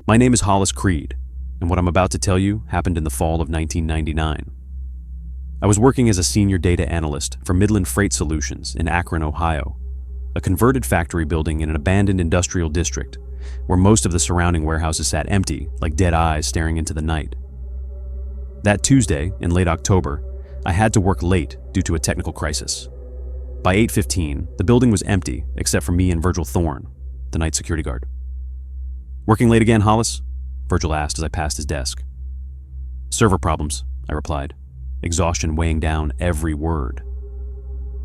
My name is Hollis Creed, and what I'm about to tell you happened in the fall of 1999. I was working as a senior data analyst for Midland Freight Solutions in Akron, Ohio, a converted factory building in an abandoned industrial district where most of the surrounding warehouses sat empty, like dead eyes staring into the night. That Tuesday, in late October, I had to work late due to a technical crisis. By 8:15, the building was empty except for me and Virgil Thorne, the night security guard. "Working late again, Hollis?" Virgil asked as I passed his desk. "Server problems," I replied, exhaustion weighing down every word.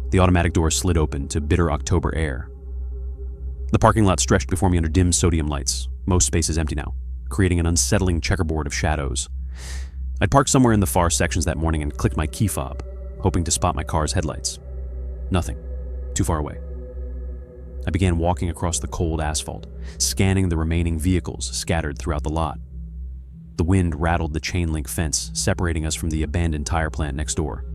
The automatic door slid open to bitter October air. The parking lot stretched before me under dim sodium lights, most spaces empty now, creating an unsettling checkerboard of shadows. I'd parked somewhere in the far sections that morning and clicked my key fob, hoping to spot my car's headlights. Nothing. Too far away. I began walking across the cold asphalt, scanning the remaining vehicles scattered throughout the lot. The wind rattled the chain-link fence separating us from the abandoned tire plant next door,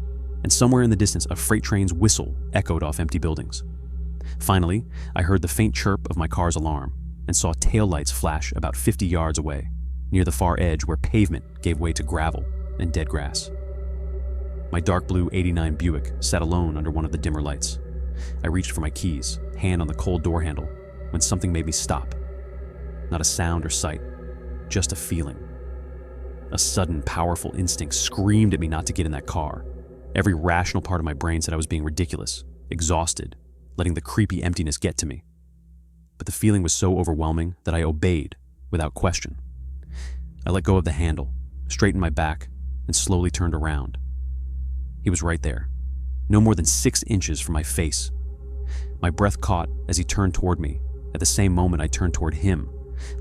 and somewhere in the distance a freight train's whistle echoed off empty buildings. Finally, I heard the faint chirp of my car's alarm and saw taillights flash about 50 yards away, near the far edge where pavement gave way to gravel and dead grass. My dark blue '89 Buick sat alone under one of the dimmer lights. I reached for my keys, hand on the cold door handle, when something made me stop. Not a sound or sight, just a feeling. A sudden, powerful instinct screamed at me not to get in that car. Every rational part of my brain said I was being ridiculous, exhausted, letting the creepy emptiness get to me. But the feeling was so overwhelming that I obeyed without question. I let go of the handle, straightened my back, and slowly turned around. He was right there, no more than 6 inches from my face. My breath caught as he turned toward me. At the same moment, I turned toward him,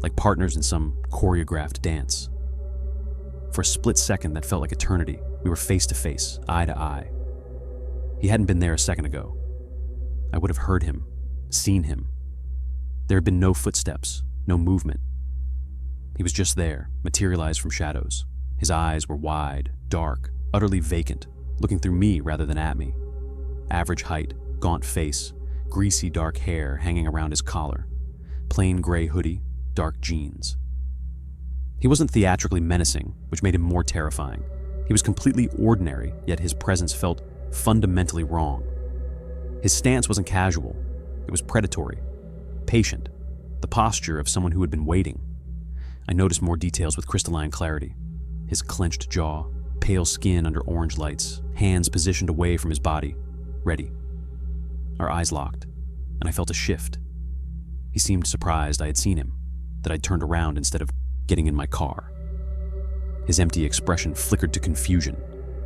like partners in some choreographed dance. For a split second that felt like eternity, we were face to face, eye to eye. He hadn't been there a second ago. I would have heard him, seen him. There had been no footsteps, no movement. He was just there, materialized from shadows. His eyes were wide, dark, utterly vacant, looking through me rather than at me. Average height, gaunt face, greasy dark hair hanging around his collar, plain gray hoodie, dark jeans. He wasn't theatrically menacing, which made him more terrifying. He was completely ordinary, yet his presence felt fundamentally wrong. His stance wasn't casual. It was predatory, patient, the posture of someone who had been waiting. I noticed more details with crystalline clarity. His clenched jaw, pale skin under orange lights, hands positioned away from his body, ready. Our eyes locked, and I felt a shift. He seemed surprised I had seen him, that I'd turned around instead of getting in my car. His empty expression flickered to confusion,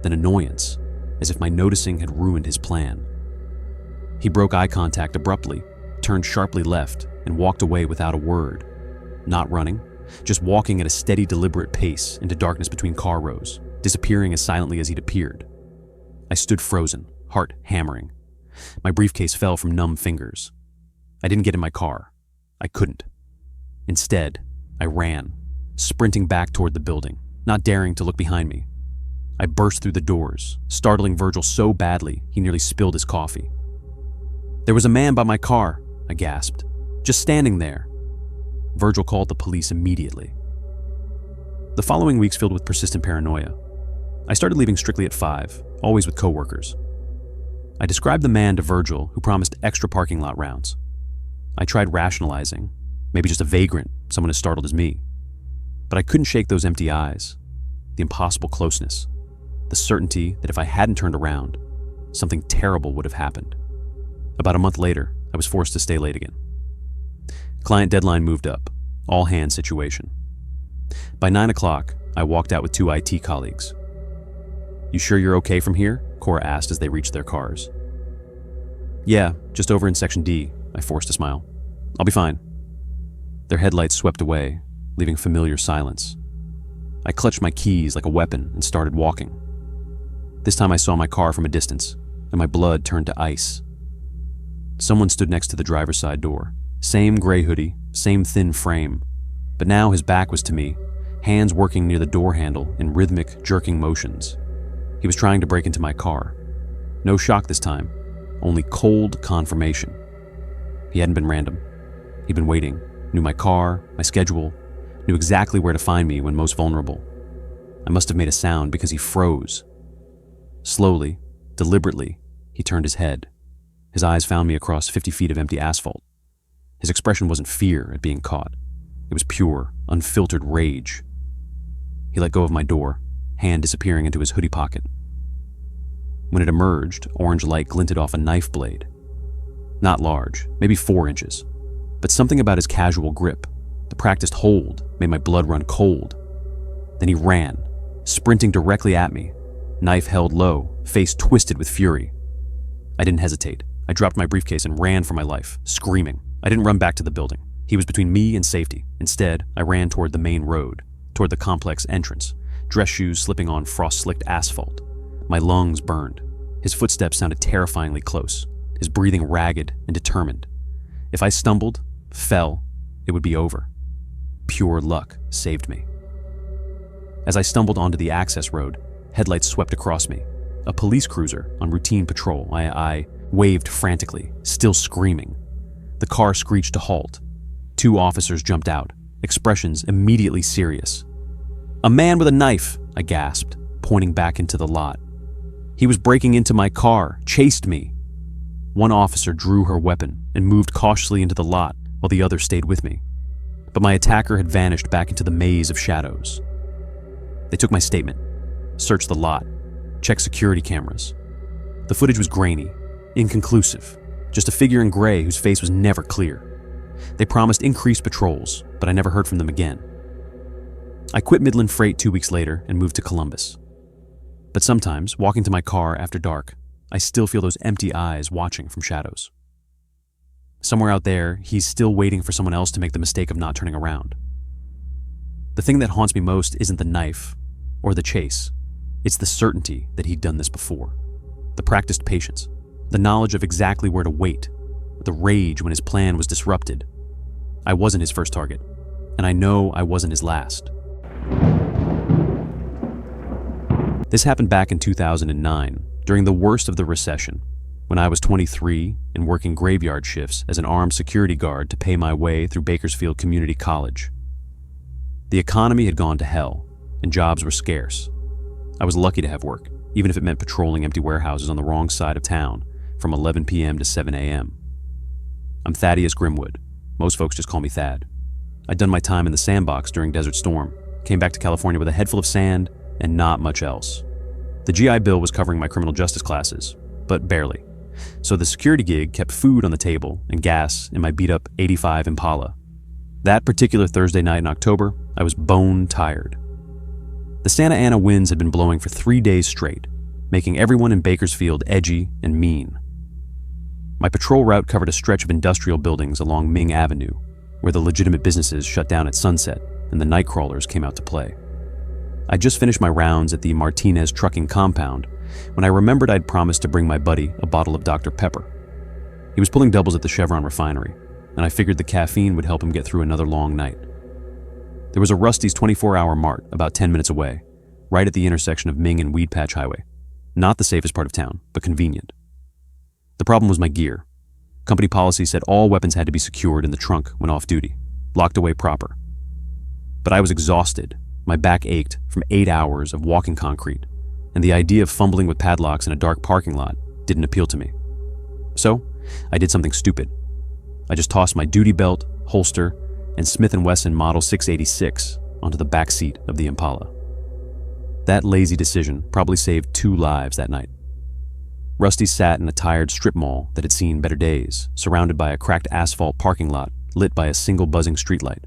then annoyance, as if my noticing had ruined his plan. He broke eye contact abruptly, turned sharply left, and walked away without a word. Not running, just walking at a steady, deliberate pace into darkness between car rows, disappearing as silently as he'd appeared. I stood frozen, heart hammering. My briefcase fell from numb fingers. I didn't get in my car. I couldn't. Instead, I ran, sprinting back toward the building, not daring to look behind me. I burst through the doors, startling Virgil so badly he nearly spilled his coffee. "There was a man by my car," I gasped, "just standing there." Virgil called the police immediately. The following weeks filled with persistent paranoia. I started leaving strictly at 5, always with coworkers. I described the man to Virgil, who promised extra parking lot rounds. I tried rationalizing, maybe just a vagrant, someone as startled as me. But I couldn't shake those empty eyes, the impossible closeness, the certainty that if I hadn't turned around, something terrible would have happened. About a month later, I was forced to stay late again. Client deadline moved up, all hands situation. By 9 o'clock, I walked out with 2 IT colleagues. "You sure you're okay from here?" Cora asked as they reached their cars. "Yeah, just over in Section D," I forced a smile. "I'll be fine." Their headlights swept away, leaving familiar silence. I clutched my keys like a weapon and started walking. This time I saw my car from a distance, and my blood turned to ice. Someone stood next to the driver's side door. Same gray hoodie, same thin frame, but now his back was to me, hands working near the door handle in rhythmic, jerking motions. He was trying to break into my car. No shock this time, only cold confirmation. He hadn't been random. He'd been waiting, knew my car, my schedule, knew exactly where to find me when most vulnerable. I must have made a sound because he froze. Slowly, deliberately, he turned his head. His eyes found me across 50 feet of empty asphalt. His expression wasn't fear at being caught. It was pure, unfiltered rage. He let go of my door, hand disappearing into his hoodie pocket. When it emerged, orange light glinted off a knife blade. Not large, maybe 4 inches, but something about his casual grip, the practiced hold, made my blood run cold. Then he ran, sprinting directly at me, knife held low, face twisted with fury. I didn't hesitate. I dropped my briefcase and ran for my life, screaming. I didn't run back to the building. He was between me and safety. Instead, I ran toward the main road, toward the complex entrance, dress shoes slipping on frost-slicked asphalt. My lungs burned. His footsteps sounded terrifyingly close, his breathing ragged and determined. If I stumbled, fell, it would be over. Pure luck saved me. As I stumbled onto the access road, headlights swept across me. A police cruiser on routine patrol. I waved frantically, still screaming. The car screeched to halt. 2 officers jumped out, expressions immediately serious. "A man with a knife," I gasped, pointing back into the lot. "He was breaking into my car, chased me." One officer drew her weapon and moved cautiously into the lot while the other stayed with me. But my attacker had vanished back into the maze of shadows. They took my statement, searched the lot, checked security cameras. The footage was grainy, inconclusive, just a figure in gray whose face was never clear. They promised increased patrols, but I never heard from them again. I quit Midland Freight 2 weeks later and moved to Columbus. But sometimes, walking to my car after dark, I still feel those empty eyes watching from shadows. Somewhere out there, he's still waiting for someone else to make the mistake of not turning around. The thing that haunts me most isn't the knife or the chase. It's the certainty that he'd done this before. The practiced patience, the knowledge of exactly where to wait, the rage when his plan was disrupted. I wasn't his first target, and I know I wasn't his last. This happened back in 2009, during the worst of the recession, when I was 23 and working graveyard shifts as an armed security guard to pay my way through Bakersfield Community College. The economy had gone to hell, and jobs were scarce. I was lucky to have work, even if it meant patrolling empty warehouses on the wrong side of town from 11 p.m. to 7 a.m. I'm Thaddeus Grimwood. Most folks just call me Thad. I'd done my time in the sandbox during Desert Storm, came back to California with a head full of sand and not much else. The GI Bill was covering my criminal justice classes, but barely. So the security gig kept food on the table and gas in my beat-up 85 Impala. That particular Thursday night in October, I was bone tired. The Santa Ana winds had been blowing for 3 days straight, making everyone in Bakersfield edgy and mean. My patrol route covered a stretch of industrial buildings along Ming Avenue, where the legitimate businesses shut down at sunset and the night crawlers came out to play. I'd just finished my rounds at the Martinez trucking compound when I remembered I'd promised to bring my buddy a bottle of Dr. Pepper. He was pulling doubles at the Chevron refinery, and I figured the caffeine would help him get through another long night. There was a Rusty's 24-hour mart about 10 minutes away, right at the intersection of Ming and Weed Patch Highway. Not the safest part of town, but convenient. The problem was my gear. Company policy said all weapons had to be secured in the trunk when off duty, locked away proper. But I was exhausted. My back ached from 8 hours of walking concrete, and the idea of fumbling with padlocks in a dark parking lot didn't appeal to me. So, I did something stupid. I just tossed my duty belt, holster, and Smith & Wesson Model 686 onto the back seat of the Impala. That lazy decision probably saved 2 lives that night. Rusty sat in a tired strip mall that had seen better days, surrounded by a cracked asphalt parking lot lit by a single buzzing streetlight.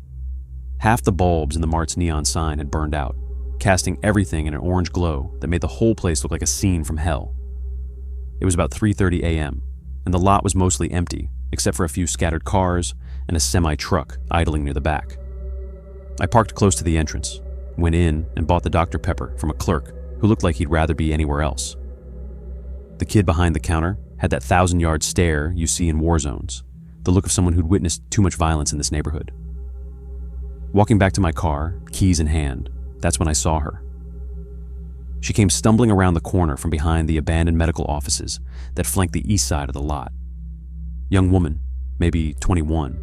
Half the bulbs in the mart's neon sign had burned out, casting everything in an orange glow that made the whole place look like a scene from hell. It was about 3:30 a.m., and the lot was mostly empty, except for a few scattered cars and a semi-truck idling near the back. I parked close to the entrance, went in and bought the Dr. Pepper from a clerk who looked like he'd rather be anywhere else. The kid behind the counter had that 1,000-yard stare you see in war zones, the look of someone who'd witnessed too much violence in this neighborhood. Walking back to my car, keys in hand, that's when I saw her. She came stumbling around the corner from behind the abandoned medical offices that flanked the east side of the lot. Young woman, maybe 21,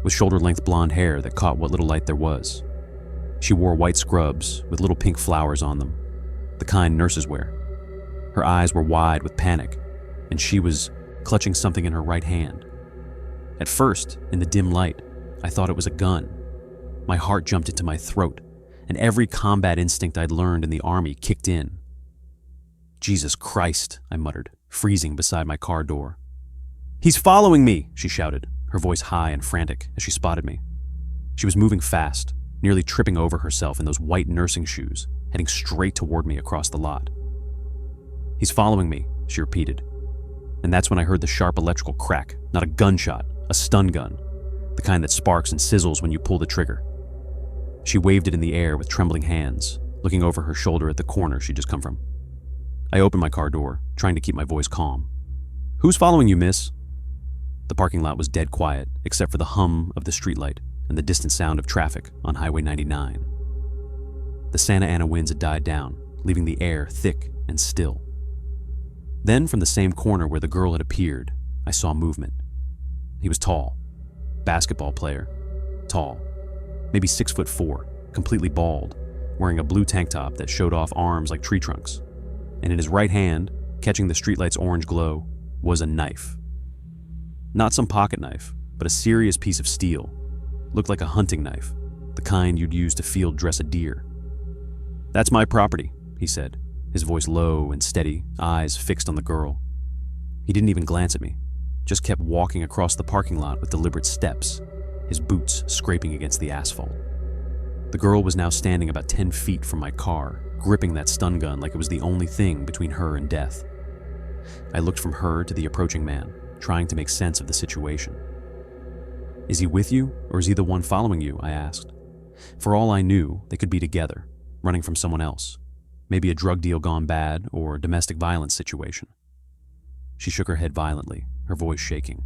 with shoulder-length blonde hair that caught what little light there was. She wore white scrubs with little pink flowers on them, the kind nurses wear. Her eyes were wide with panic, and she was clutching something in her right hand. At first, in the dim light, I thought it was a gun. My heart jumped into my throat, and every combat instinct I'd learned in the army kicked in. "Jesus Christ," I muttered, freezing beside my car door. "He's following me," she shouted, her voice high and frantic as she spotted me. She was moving fast, nearly tripping over herself in those white nursing shoes, heading straight toward me across the lot. "He's following me," she repeated. And that's when I heard the sharp electrical crack, not a gunshot, a stun gun, the kind that sparks and sizzles when you pull the trigger. She waved it in the air with trembling hands, looking over her shoulder at the corner she'd just come from. I opened my car door, trying to keep my voice calm. "Who's following you, miss?" The parking lot was dead quiet, except for the hum of the streetlight and the distant sound of traffic on Highway 99. The Santa Ana winds had died down, leaving the air thick and still. Then, from the same corner where the girl had appeared, I saw movement. He was tall, basketball player, tall, maybe 6'4", completely bald, wearing a blue tank top that showed off arms like tree trunks. And in his right hand, catching the streetlight's orange glow, was a knife. Not some pocket knife, but a serious piece of steel. Looked like a hunting knife, the kind you'd use to field dress a deer. "That's my property," he said, his voice low and steady, eyes fixed on the girl. He didn't even glance at me, just kept walking across the parking lot with deliberate steps, his boots scraping against the asphalt. The girl was now standing about 10 feet from my car, gripping that stun gun like it was the only thing between her and death. I looked from her to the approaching man, trying to make sense of the situation. "Is he with you, or is he the one following you?" I asked. For all I knew, they could be together, running from someone else. Maybe a drug deal gone bad, or a domestic violence situation. She shook her head violently, her voice shaking.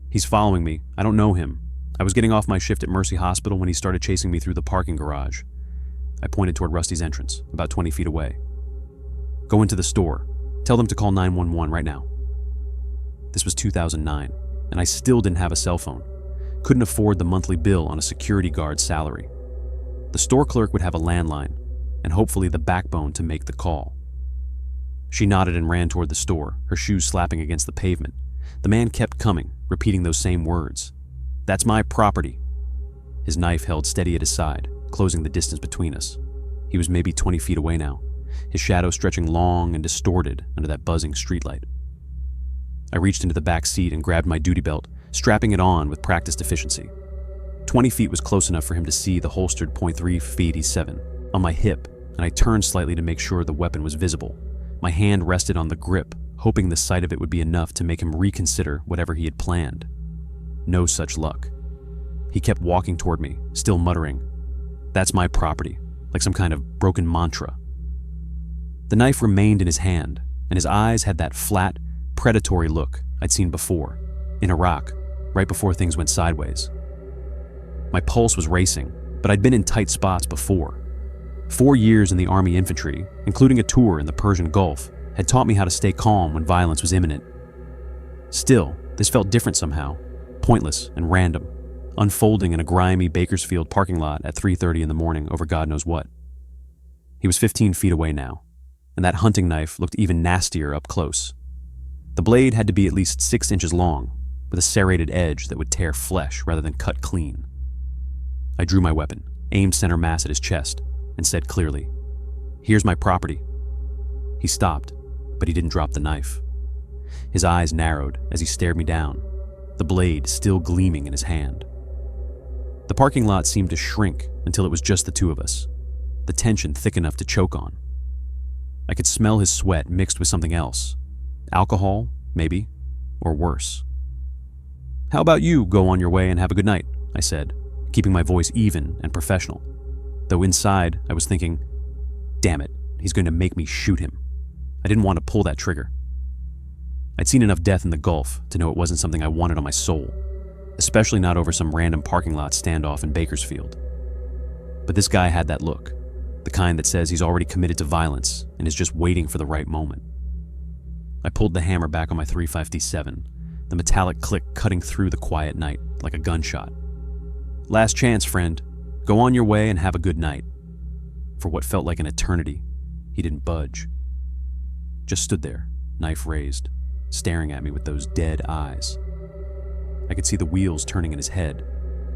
"He's following me. I don't know him. I was getting off my shift at Mercy Hospital when he started chasing me through the parking garage." I pointed toward Rusty's entrance, about 20 feet away. "Go into the store. Tell them to call 911 right now." This was 2009, and I still didn't have a cell phone. Couldn't afford the monthly bill on a security guard's salary. The store clerk would have a landline, and hopefully the backbone to make the call. She nodded and ran toward the store, her shoes slapping against the pavement. The man kept coming, repeating those same words. "That's my property." His knife held steady at his side, closing the distance between us. He was maybe 20 feet away now, his shadow stretching long and distorted under that buzzing streetlight. I reached into the back seat and grabbed my duty belt, strapping it on with practiced efficiency. 20 feet was close enough for him to see the holstered .357 on my hip, and I turned slightly to make sure the weapon was visible. My hand rested on the grip, hoping the sight of it would be enough to make him reconsider whatever he had planned. No such luck. He kept walking toward me, still muttering, "That's my property," like some kind of broken mantra. The knife remained in his hand, and his eyes had that flat, predatory look I'd seen before, in Iraq, right before things went sideways. My pulse was racing, but I'd been in tight spots before. 4 years in the Army infantry, including a tour in the Persian Gulf, had taught me how to stay calm when violence was imminent. Still, this felt different somehow, pointless and random, unfolding in a grimy Bakersfield parking lot at 3:30 in the morning over God knows what. He was 15 feet away now, and that hunting knife looked even nastier up close. The blade had to be at least 6 inches long, with a serrated edge that would tear flesh rather than cut clean. I drew my weapon, aimed center mass at his chest, and said clearly, "Here's my property." He stopped, but he didn't drop the knife. His eyes narrowed as he stared me down, the blade still gleaming in his hand. The parking lot seemed to shrink until it was just the two of us, the tension thick enough to choke on. I could smell his sweat mixed with something else. Alcohol, maybe, or worse. "How about you go on your way and have a good night?" I said, keeping my voice even and professional, though inside I was thinking, damn it, he's going to make me shoot him. I didn't want to pull that trigger. I'd seen enough death in the Gulf to know it wasn't something I wanted on my soul, especially not over some random parking lot standoff in Bakersfield. But this guy had that look, the kind that says he's already committed to violence and is just waiting for the right moment. I pulled the hammer back on my .357, the metallic click cutting through the quiet night like a gunshot. "Last chance, friend. Go on your way and have a good night." For what felt like an eternity, he didn't budge. Just stood there, knife raised, staring at me with those dead eyes. I could see the wheels turning in his head,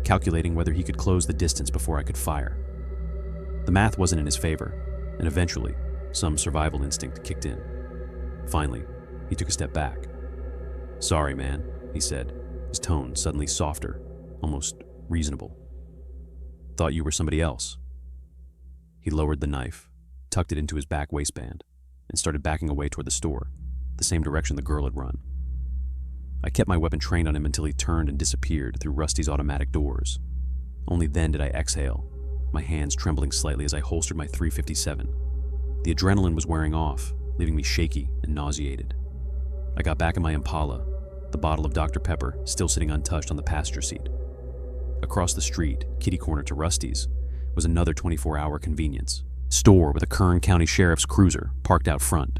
calculating whether he could close the distance before I could fire. The math wasn't in his favor, and eventually, some survival instinct kicked in. Finally, he took a step back. "Sorry, man," he said, his tone suddenly softer, almost reasonable. "Thought you were somebody else." He lowered the knife, tucked it into his back waistband, and started backing away toward the store, the same direction the girl had run. I kept my weapon trained on him until he turned and disappeared through Rusty's automatic doors. Only then did I exhale, my hands trembling slightly as I holstered my .357. The adrenaline was wearing off, leaving me shaky and nauseated. I got back in my Impala, the bottle of Dr. Pepper still sitting untouched on the passenger seat. Across the street, kitty corner to Rusty's, was another 24-hour convenience store with a Kern County Sheriff's cruiser parked out front.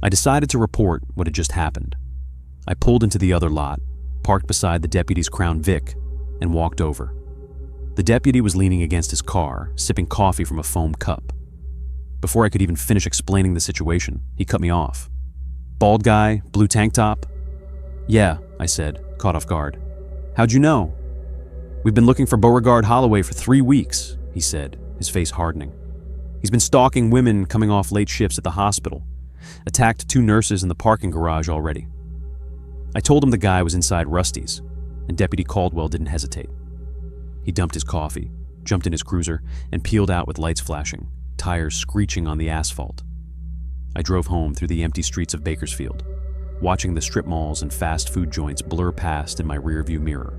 I decided to report what had just happened. I pulled into the other lot, parked beside the deputy's Crown Vic, and walked over. The deputy was leaning against his car, sipping coffee from a foam cup. Before I could even finish explaining the situation, he cut me off. "Bald guy, blue tank top?" "Yeah," I said, caught off guard. "How'd you know?" "We've been looking for Beauregard Holloway for 3 weeks," he said, his face hardening. "He's been stalking women coming off late shifts at the hospital. Attacked 2 nurses in the parking garage already." I told him the guy was inside Rusty's, and Deputy Caldwell didn't hesitate. He dumped his coffee, jumped in his cruiser, and peeled out with lights flashing, tires screeching on the asphalt. I drove home through the empty streets of Bakersfield, watching the strip malls and fast food joints blur past in my rearview mirror.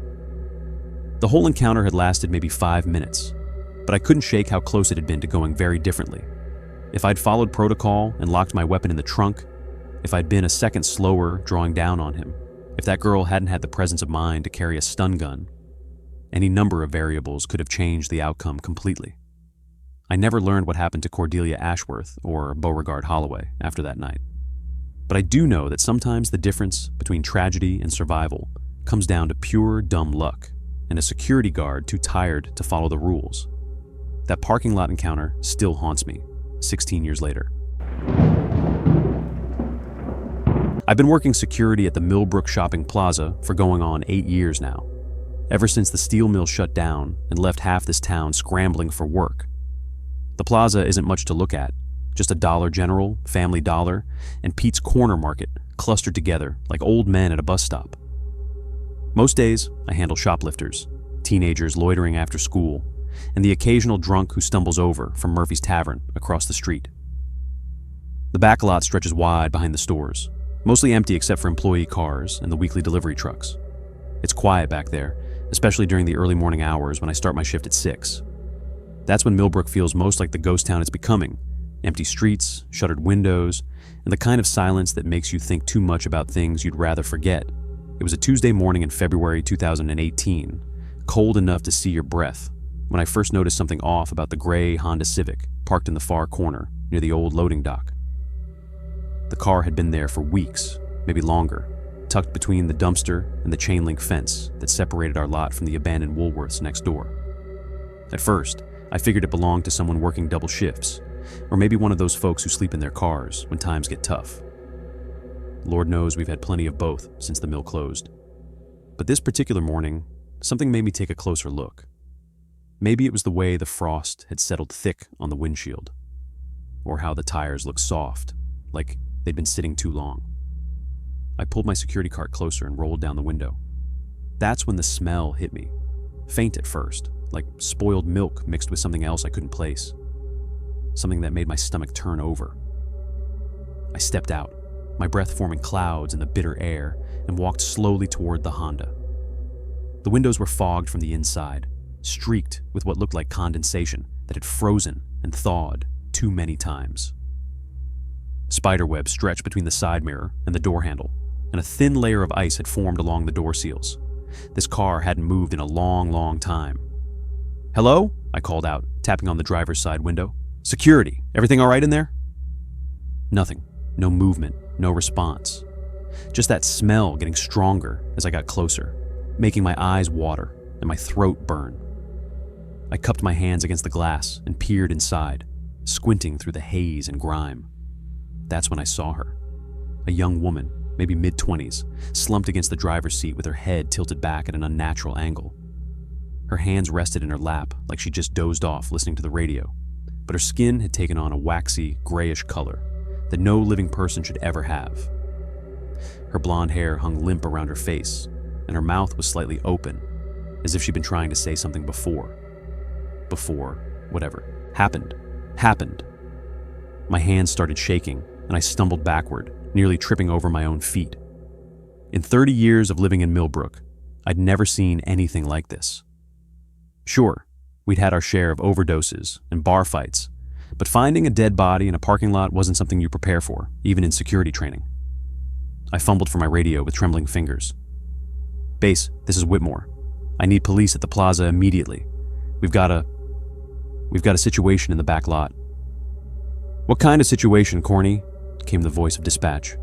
The whole encounter had lasted maybe 5 minutes, but I couldn't shake how close it had been to going very differently. If I'd followed protocol and locked my weapon in the trunk, if I'd been a second slower drawing down on him, if that girl hadn't had the presence of mind to carry a stun gun, any number of variables could have changed the outcome completely. I never learned what happened to Cordelia Ashworth or Beauregard Holloway after that night. But I do know that sometimes the difference between tragedy and survival comes down to pure dumb luck and a security guard too tired to follow the rules. That parking lot encounter still haunts me, 16 years later. I've been working security at the Millbrook Shopping Plaza for going on 8 years now, ever since the steel mill shut down and left half this town scrambling for work. The plaza isn't much to look at, just a Dollar General, Family Dollar, and Pete's Corner Market clustered together like old men at a bus stop. Most days, I handle shoplifters, teenagers loitering after school, and the occasional drunk who stumbles over from Murphy's Tavern across the street. The back lot stretches wide behind the stores, mostly empty except for employee cars and the weekly delivery trucks. It's quiet back there, especially during the early morning hours when I start my shift at 6. That's when Millbrook feels most like the ghost town it's becoming. Empty streets, shuttered windows, and the kind of silence that makes you think too much about things you'd rather forget. It was a Tuesday morning in February 2018, cold enough to see your breath, when I first noticed something off about the gray Honda Civic parked in the far corner near the old loading dock. The car had been there for weeks, maybe longer, tucked between the dumpster and the chain link fence that separated our lot from the abandoned Woolworths next door. At first, I figured it belonged to someone working double shifts, or maybe one of those folks who sleep in their cars when times get tough. Lord knows we've had plenty of both since the mill closed. But this particular morning, something made me take a closer look. Maybe it was the way the frost had settled thick on the windshield, or how the tires looked soft, like they'd been sitting too long. I pulled my security cart closer and rolled down the window. That's when the smell hit me, faint at first, like spoiled milk mixed with something else I couldn't place. Something that made my stomach turn over. I stepped out, my breath forming clouds in the bitter air, and walked slowly toward the Honda. The windows were fogged from the inside, streaked with what looked like condensation that had frozen and thawed too many times. Spiderwebs stretched between the side mirror and the door handle, and a thin layer of ice had formed along the door seals. This car hadn't moved in a long, long time. "Hello?" I called out, tapping on the driver's side window. "Security, everything all right in there?" Nothing. No movement, no response. Just that smell getting stronger as I got closer, making my eyes water and my throat burn. I cupped my hands against the glass and peered inside, squinting through the haze and grime. That's when I saw her. A young woman, maybe mid-20s, slumped against the driver's seat with her head tilted back at an unnatural angle. Her hands rested in her lap like she just dozed off listening to the radio, but her skin had taken on a waxy, grayish color that no living person should ever have. Her blonde hair hung limp around her face, and her mouth was slightly open, as if she'd been trying to say something before. Whatever. Happened. My hands started shaking, and I stumbled backward, nearly tripping over my own feet. In 30 years of living in Millbrook, I'd never seen anything like this. Sure, we'd had our share of overdoses and bar fights, but finding a dead body in a parking lot wasn't something you prepare for, even in security training. I fumbled for my radio with trembling fingers. "Base, this is Whitmore. I need police at the plaza immediately. We've got a situation in the back lot." "What kind of situation, Corny?" came the voice of dispatch.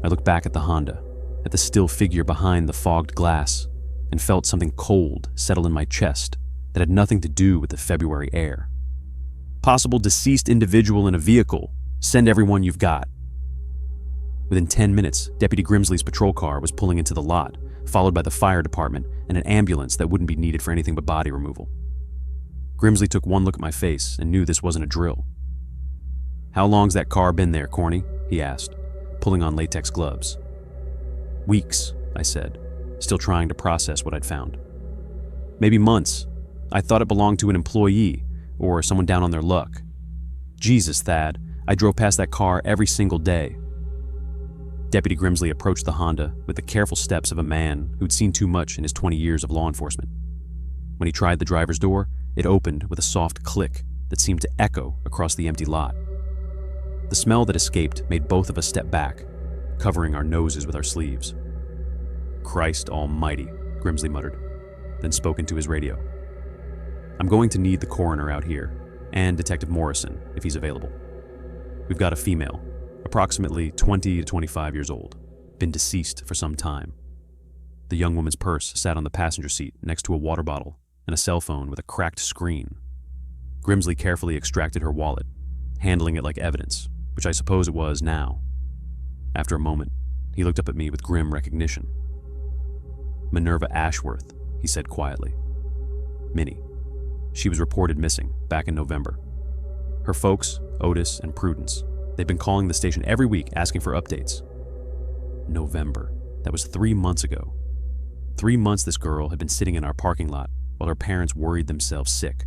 I looked back at the Honda, at the still figure behind the fogged glass, and felt something cold settle in my chest that had nothing to do with the February air. "Possible deceased individual in a vehicle. Send everyone you've got." Within 10 minutes, Deputy Grimsley's patrol car was pulling into the lot, followed by the fire department and an ambulance that wouldn't be needed for anything but body removal. Grimsley took one look at my face and knew this wasn't a drill. "How long's that car been there, Corny?" he asked, pulling on latex gloves. "Weeks," I said, still trying to process what I'd found. "Maybe months. I thought it belonged to an employee or someone down on their luck. Jesus, Thad, I drove past that car every single day." Deputy Grimsley approached the Honda with the careful steps of a man who'd seen too much in his 20 years of law enforcement. When he tried the driver's door, it opened with a soft click that seemed to echo across the empty lot. The smell that escaped made both of us step back, covering our noses with our sleeves. "Christ almighty," Grimsley muttered, then spoke into his radio. "I'm going to need the coroner out here, and Detective Morrison, if he's available. We've got a female, approximately 20 to 25 years old, been deceased for some time." The young woman's purse sat on the passenger seat next to a water bottle and a cell phone with a cracked screen. Grimsley carefully extracted her wallet, handling it like evidence, which I suppose it was now. After a moment, he looked up at me with grim recognition. "Minerva Ashworth," he said quietly. "Minnie. She was reported missing back in November. Her folks, Otis and Prudence, they've been calling the station every week asking for updates." November. That was 3 months ago. 3 months this girl had been sitting in our parking lot while her parents worried themselves sick,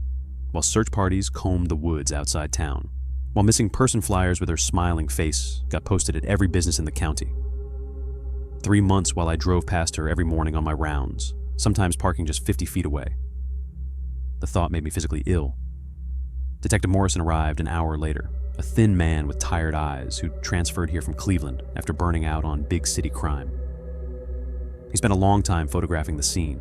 while search parties combed the woods outside town, while missing person flyers with her smiling face got posted at every business in the county. 3 months while I drove past her every morning on my rounds, sometimes parking just 50 feet away. The thought made me physically ill. Detective Morrison arrived an hour later, a thin man with tired eyes who'd transferred here from Cleveland after burning out on big city crime. He spent a long time photographing the scene,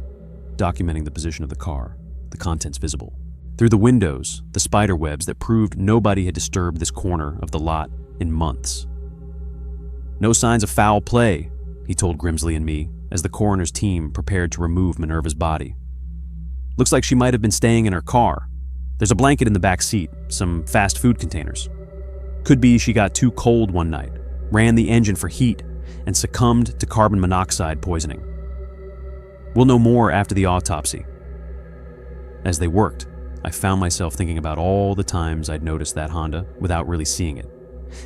documenting the position of the car, the contents visible. Through the windows, the spider webs that proved nobody had disturbed this corner of the lot in months. "No signs of foul play," he told Grimsley and me as the coroner's team prepared to remove Minerva's body. "Looks like she might have been staying in her car. There's a blanket in the back seat, some fast food containers. Could be she got too cold one night, ran the engine for heat, and succumbed to carbon monoxide poisoning. We'll know more after the autopsy." As they worked, I found myself thinking about all the times I'd noticed that Honda without really seeing it,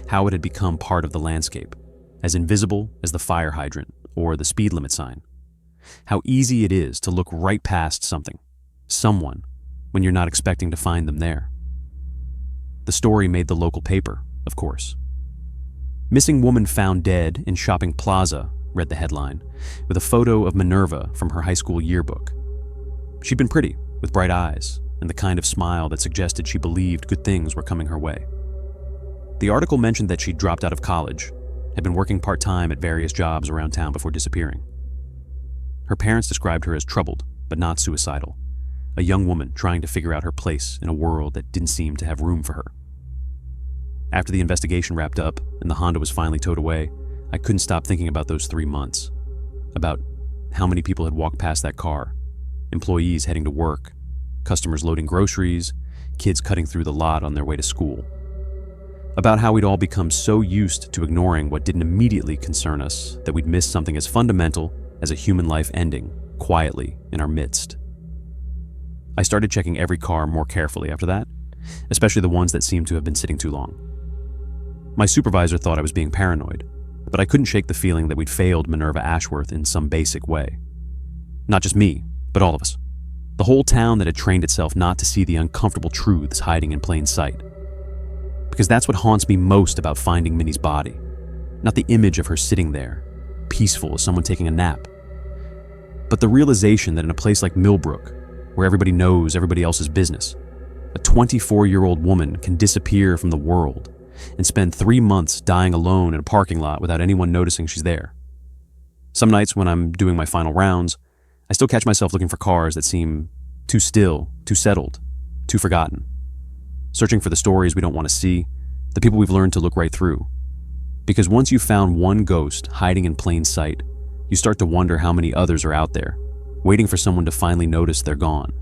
how it had become part of the landscape, as invisible as the fire hydrant or the speed limit sign. How easy it is to look right past something, someone, when you're not expecting to find them there. The story made the local paper, of course. "Missing woman found dead in shopping plaza," read the headline, with a photo of Minerva from her high school yearbook. She'd been pretty, with bright eyes, and the kind of smile that suggested she believed good things were coming her way. The article mentioned that she'd dropped out of college, had been working part-time at various jobs around town before disappearing. Her parents described her as troubled, but not suicidal, a young woman trying to figure out her place in a world that didn't seem to have room for her. After the investigation wrapped up and the Honda was finally towed away, I couldn't stop thinking about those 3 months, about how many people had walked past that car, employees heading to work, customers loading groceries, kids cutting through the lot on their way to school. About how we'd all become so used to ignoring what didn't immediately concern us that we'd miss something as fundamental as a human life ending quietly in our midst. I started checking every car more carefully after that, especially the ones that seemed to have been sitting too long. My supervisor thought I was being paranoid, but I couldn't shake the feeling that we'd failed Minerva Ashworth in some basic way. Not just me, but all of us. The whole town that had trained itself not to see the uncomfortable truths hiding in plain sight. Because that's what haunts me most about finding Minnie's body. Not the image of her sitting there, peaceful as someone taking a nap, but the realization that in a place like Millbrook, where everybody knows everybody else's business, a 24-year-old woman can disappear from the world and spend 3 months dying alone in a parking lot without anyone noticing she's there. Some nights when I'm doing my final rounds, I still catch myself looking for cars that seem too still, too settled, too forgotten. Searching for the stories we don't want to see, the people we've learned to look right through. Because once you've found one ghost hiding in plain sight, you start to wonder how many others are out there, waiting for someone to finally notice they're gone.